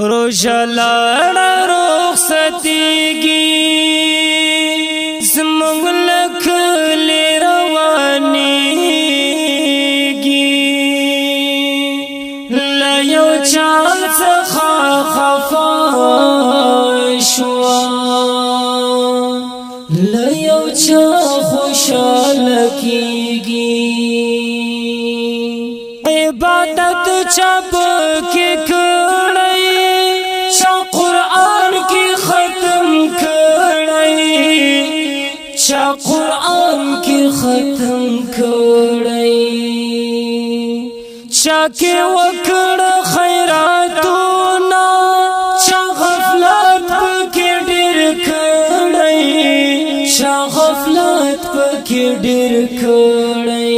روژه لاړه رخصتېږي زموږ له کلي روانېږي له یو چا څخه خفه شوه له یو چا خوشحاله کېږي عبادت چا پکې کړی چا قرآن کې ختم کړی چا قرآن کې ختم کړی چا کې وکړ خیراتونه چا غفلت پکې ډېر کړی چا غفلت پکې ډېر کړی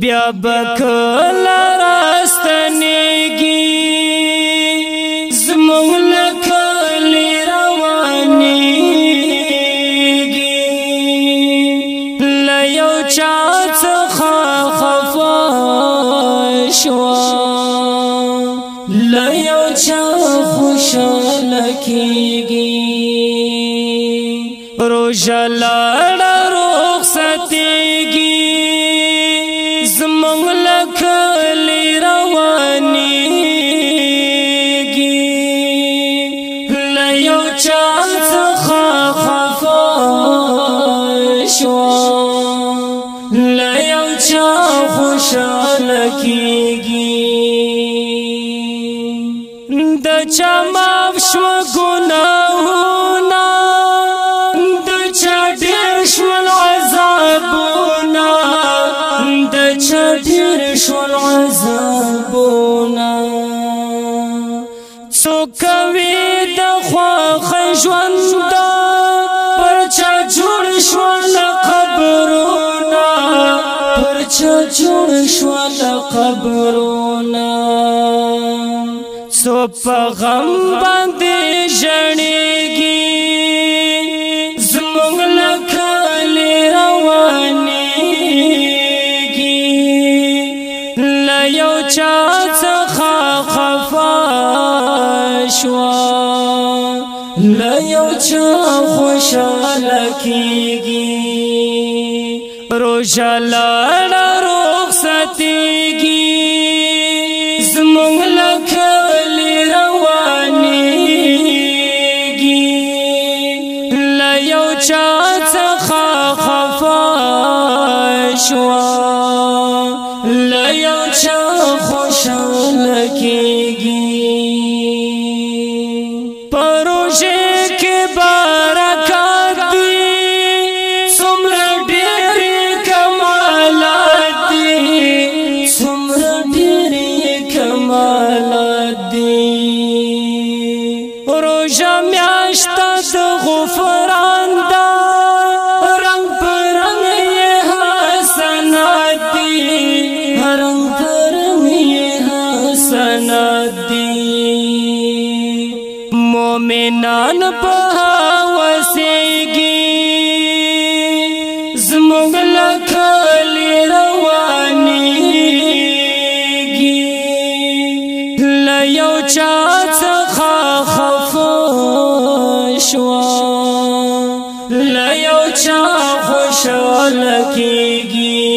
بیا بکله راستنېږي زموږ له کلي روانېږي له یو چا څخه خفه شوه له یو چا خوشحاله کېږي روژه لاړه رخصتېږي زموږ له کلي روانېږي له یو چا څخه خفه شوه له یو چا خوشحاله کېږي د چا معاف شوه ګناهونه د چا ډېر شول عذابونه د چا ډېر شول عذابونه څوک کوي د خوښۍ ژوند پر چا جوړ شول قبرونه پر چا جوړ شول قبرونه څو په غم باندې ژړېږي زموږ له کلي روانېږي له یو چا څخه خفه شوه له یو چا خوشحاله کېږي روژه لاړه رخصتېږي زموږ له کلي روانېږي له یو چا څخه خفه شوه له یو چا خوشحاله کېږي په روژې کې برکات دي څومره ډېرې کمالات دي څومره ډېرې کمالات دي روژه میاشت د غفران ده رنگ پر رنگ یې حسنات دي رنگ پر رنگ یې حسنات دي مومنان په هوسېږي زموږ له کلي روانېږي له یو چا څخه خفه شوه له یو چا خوشحاله کېږي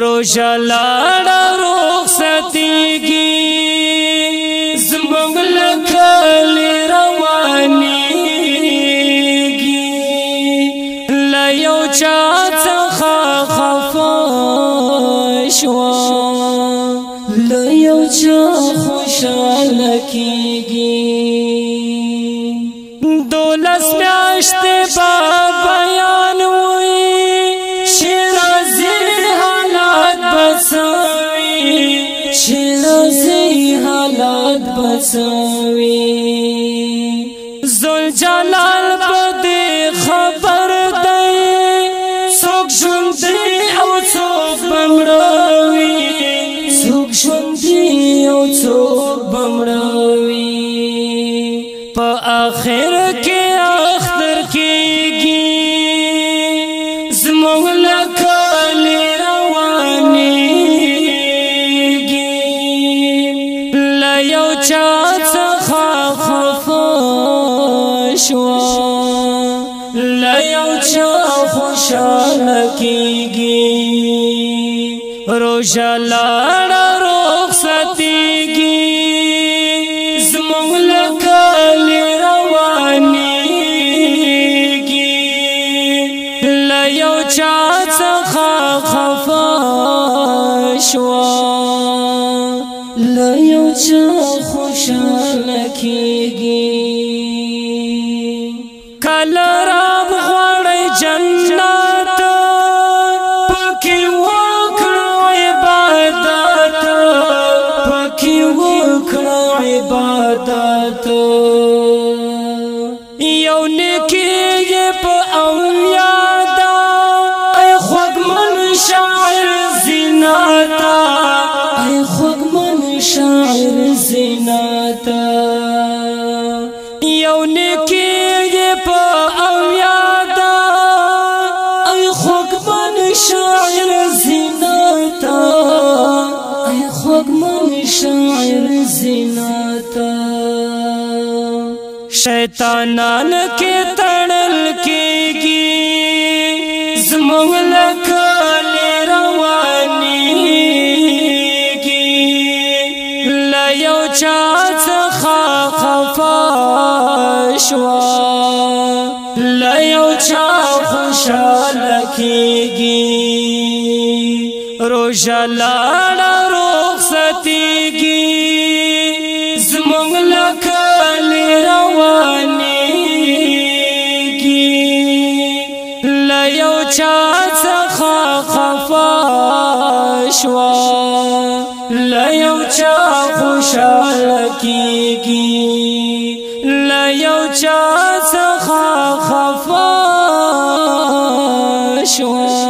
روژه لاړه رخصتېږي زموږ له کلي روانېږي له یو چا څخه خفه شوه له یو چا خوشحاله کېږي 12 میاشتې به بیان وي چې راځي حالات به څه وي چې راځي حالات به څه وي ذوالجلال په دې خبر دی څوک ژوندی او څوک به مړه وي څوک ژوندی او څوک به مړه وي په آخر کې اختر کېږي زموږ له کلي روانېږي لیو چا څخه خفه شوه لیو چا خوشاله کیږي روژه لاړه رخصتېږي زموږ له کلي روانېږي له یو چا څخه خفه شوه له یو چا خوشاله کیږي کله رب غواړئ جنت پکې وکړو عبادت پکې وکړو عبادت یو نیکي یې په اولیا ده ای خوږمن شاعر زینتا ای خوږمن شاعر زینتا یو نیکي یې په اولیا ده ای خوږمن شاعر زینتا ای خوږمن شاعر زینتا شیطانان کې تړل کېږي زموږ له کلي روانېږي له یو چا څخه خفه شوه له یو چا خوشاله کېږي روژه لاړه رخصتېږي زموږ له کلي روانېږي له یو چا څخه خفه شوه له یو چا خوشاله کېږي له یو چا څخه خفه شوه